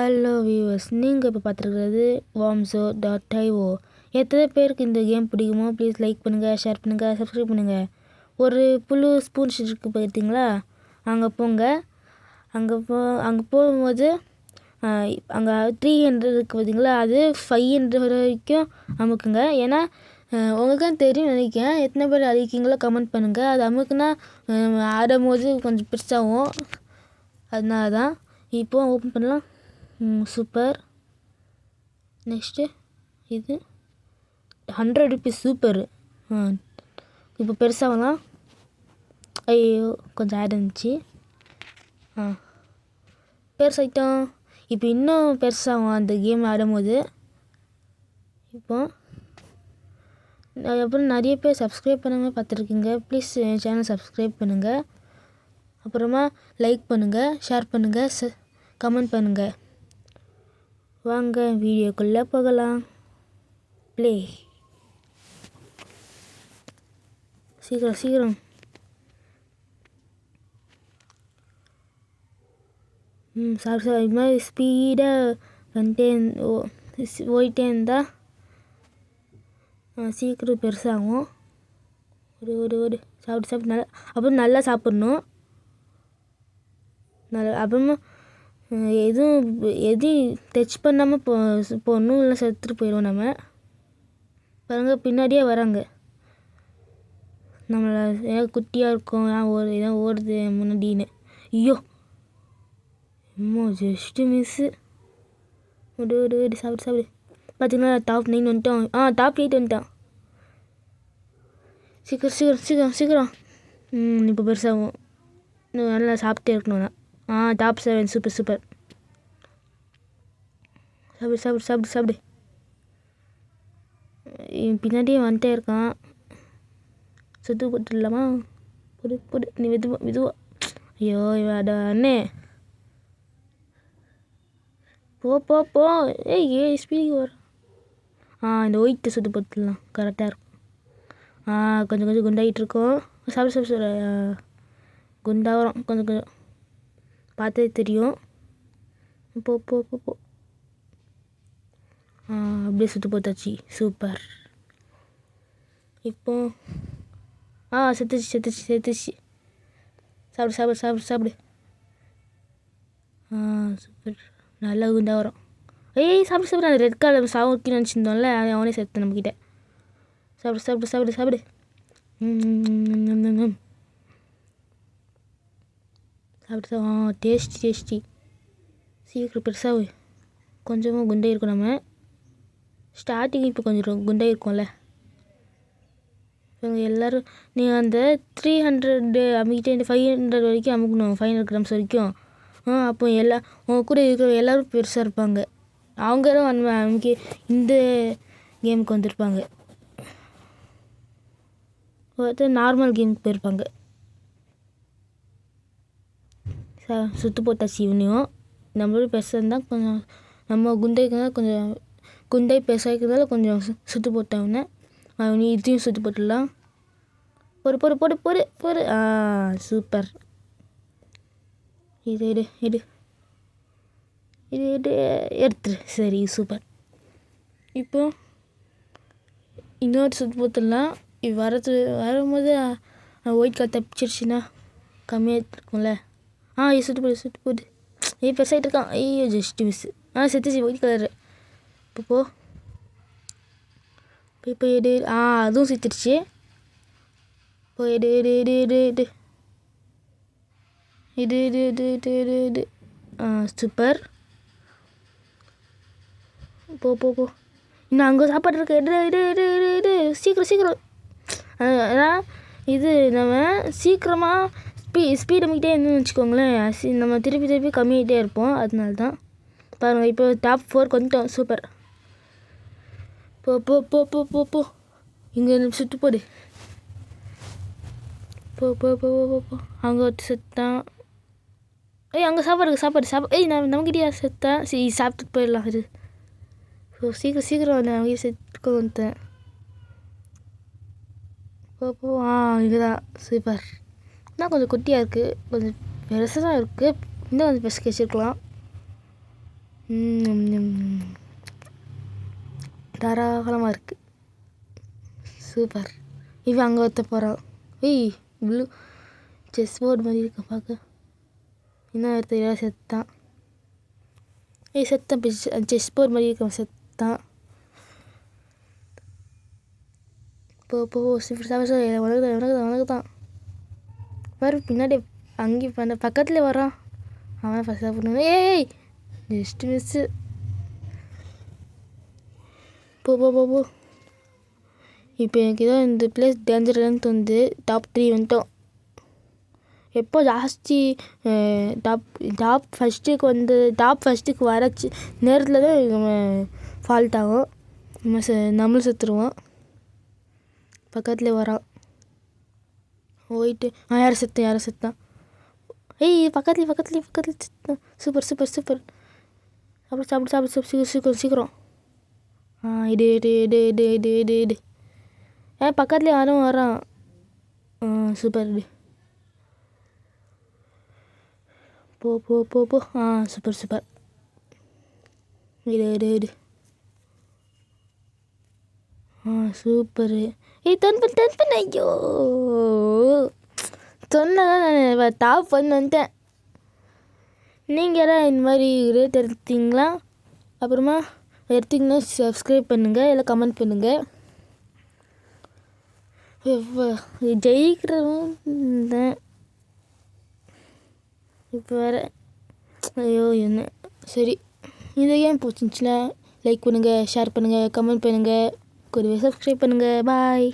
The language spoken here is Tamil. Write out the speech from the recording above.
ஹலோ வியூவர்ஸ், நீங்கள் இப்போ பார்த்துருக்கிறது wormzo.io. எத்தனை பேருக்கு இந்த கேம் பிடிக்குமோ ப்ளீஸ் லைக் பண்ணுங்கள், ஷேர் பண்ணுங்கள், சப்ஸ்கிரைப் பண்ணுங்கள். ஒரு புழு ஸ்பூன் இருக்குது பார்த்தீங்களா, அங்கே போங்க. அங்கே போகும்போது அங்கே 300 இருக்குது பார்த்தீங்களா, அது 500 வரைக்கும் அமுக்குங்க. ஏன்னா உங்களுக்கு தான் தெரியும் நினைக்கிறேன், எத்தனை பேர் அழிக்கிங்களோ கமெண்ட் பண்ணுங்கள். அது அமுக்குனா ஆடும்போது கொஞ்சம் பெருசாகும், அதனால தான். இப்போ ஓப்பன் பண்ணலாம். சூப்பர். நெக்ஸ்ட்டு இது 100 ருபீஸ் சூப்பர். இப்போ பெருசாகலாம். ஐயோ கொஞ்சம் ஆட் இருந்துச்சு. பெருசாகிட்டோம். இப்போ இன்னும் பெருசாகும் அந்த கேம் ஆடும்போது. இப்போ அப்புறம் நிறைய பேர் சப்ஸ்கிரைப் பண்ணாமல் பார்த்துருக்கீங்க. ப்ளீஸ் என் சேனல் சப்ஸ்கிரைப் பண்ணுங்கள். அப்புறமா லைக் பண்ணுங்கள், ஷேர் பண்ணுங்கள், கமெண்ட் பண்ணுங்கள். வாங்க வீடியோக்குள்ளே போகலாம். ப்ளே. சீக்கிரம் சாரி இது மாதிரி ஸ்பீடாக போயிட்டே இருந்தால் சீக்கிரம் பெருசாகும். ஒரு சாப்பிட்டு நல்லா, அப்புறம் நல்லா சாப்பிட்ணும். நல்லா அப்புறமா எதுவும் டச் பண்ணாமல் போடணும், இல்லை செத்துட்டு போயிடுவோம் நம்ம. பாருங்கள் பின்னாடியே வராங்க. நம்மளை ஏதாவது குட்டியாக இருக்கும், ஏதாவது ஓடுது முன்னாடின்னு. ஐயோ ஜஸ்ட்டு மிஸ்ஸு. ஒரு சாப்பிடு. பார்த்தீங்கன்னா டாப் 9 வந்துட்டோம். டாப் 8 வந்துட்டான். சீக்கிரம். இப்போ பெருசாகும். இன்னும் நல்லா சாப்பிட்டே இருக்கணும். Top 7 super. சாப்பிடு. பின்னாடியே வந்துட்டே இருக்கான். சுத்து போட்டுடலாமா? போடு நீ மெதுவா. ஐயோ அண்ணே போ. ஏய் ஸ்பீடு வர. இந்த ஒயிட்டு சுத்து போட்டுடலாம், கரெக்டாக இருக்கும். கொஞ்சம் குண்டாகிட்டு இருக்கோம். சாப்பிடு. குண்டா வரும் கொஞ்சம் பார்த்தே தெரியும். போ. அப்படியே சுற்றி போத்தாச்சு. சூப்பர். இப்போ செத்துச்சு. சாப்பிடு. சூப்பர். நல்லா குண்டா வரும். ஏய் சாப்பிடு. அந்த ரெட் கலர் சாவுக்கு நினச்சிருந்தோம்ல, அவனே செத்து நம்மக்கிட்ட. சாப்பிடு. சாப்பிடு. டேஸ்டி. சீக்கிரம் பெருசாக கொஞ்சமாக குண்டே இருக்கும். நம்ம ஸ்டார்டிங் இப்போ கொஞ்சம் குண்டே இருக்கும்ல. இவங்க எல்லோரும் நீங்கள் அந்த 300 அமுக்கிட்டே 500 வரைக்கும் அமுக்கணும், 500 கிராம்ஸ் வரைக்கும். அப்போ உங்கள் கூட இருக்கிற எல்லோரும் பெருசாக இருப்பாங்க. அவங்களும் அமுக்கி இந்த கேமுக்கு வந்திருப்பாங்க. ஒருத்தர் நார்மல் கேமுக்கு போயிருப்பாங்க. சுற்று போட்டாச்சு. இவனையும் நம்மளோட பெருசாக இருந்தால் கொஞ்சம், நம்ம குண்டைக்குனால கொஞ்சம் குண்டை பெருசாகிறதால கொஞ்சம் சுற்று போட்டவனே அவனி இதையும் சுற்றி போட்டுடலாம். போடு. சூப்பர். இது எடுத்துரு. சரி சூப்பர். இப்போ இன்னொரு சுற்றி போட்டுடலாம். வரும்போது ஒயிட் கலர் தப்பிச்சிருச்சுன்னா கம்மியாக இருக்கும்ல. சுட்டு போடு. பெருசாகிட்டு இருக்கான். ஐயோ ஜஸ்ட்டு மிஸ்ஸு. செத்துச்சு ஒயிட் கலரு. இப்போ எடு. அதுவும் செத்துருச்சு. இப்போ எடு. இது சூப்பர். போ. இன்னும் அங்கே சாப்பாடு இருக்கு. எடு. சீக்கிரம். இது நம்ம சீக்கிரமாக ஸ்பீட் அமிக்கிட்டே இருந்துன்னு வச்சுக்கோங்களேன், நம்ம திருப்பி கம்மியாகிட்டே இருப்போம். அதனால தான் பாருங்கள். இப்போ டாப் 4 வந்துட்டோம். சூப்பர். போ. இங்கே சுட்டு போடு. போ. அங்கே ஒருத்தர் செத்தான். அங்கே சாப்பாடு. நம்மகிட்டயா செத்தான்? சரி சாப்பிட்டுட்டு போயிடலாம். அது சீக்கிரம் அவங்க செத்துக்க வந்துட்டேன். போ. இதுதான் சூப்பர். இன்னும் கொஞ்சம் குட்டியாக இருக்குது, கொஞ்சம் பெருசாக தான் இருக்குது. இன்னும் கொஞ்சம் பெருசு வச்சுருக்கலாம். தாராளமாக இருக்குது. சூப்பர். இவன் அங்கே ஒருத்த போகிறான். ஏய் ப்ளூ செஸ் போர்டு மாதிரி இருக்க பார்க்க. இன்னும் ஒருத்த செத்தான். செத்தான். செஸ் போர்டு மாதிரி இருக்க செத்தான். போ உனக்கு தான் பாரு பின்னாடி அங்கேயும் பண்ண பக்கத்தில் வரான். அவன் ஃபஸ்ட்டாக பண்ண. ஏய் ஜஸ்ட் மிஸ்ஸு. போ இப்போ எனக்கு ஏதோ இந்த பிளேஸ் டேஞ்சர்னு தோணுது. டாப் 3 வந்துட்டோம். எப்போ ஜாஸ்தி டாப் ஃபஸ்ட்டுக்கு வரச்சு நேரத்தில் தான் ஃபால்ட் ஆகும். நம்மளும் செத்துருவோம். பக்கத்தில் வரான். போயிட்டு யாரும் செத்தான். ஏய் பக்கத்துலேயே செத்தான். சூப்பர். சாப்பிடு சீக்கிரம். இடு. பக்கத்தில் யாரும் வரான். சூப்பர். போ சூப்பர். இடு. சூப்பரு. டர்ன் பண்ண. ஐயோ சொன்னதான் நான் டாப் வந்துட்டேன். நீங்கள் யாராவது இந்த மாதிரி ரேட் எடுத்தீங்களா? அப்புறமா எடுத்திங்கன்னா சப்ஸ்கிரைப் பண்ணுங்கள், இல்லை கமெண்ட் பண்ணுங்கள். ஜெயிக்கிறவன் இப்போ வேறு. ஐயோ என்ன. சரி, இந்த கேம் பிடிச்சிருந்துச்சுன்னா லைக் பண்ணுங்கள், ஷேர் பண்ணுங்கள், கமெண்ட் பண்ணுங்கள், கூடவே சப்ஸ்கிரைப் பண்ணுங்கள். பாய்.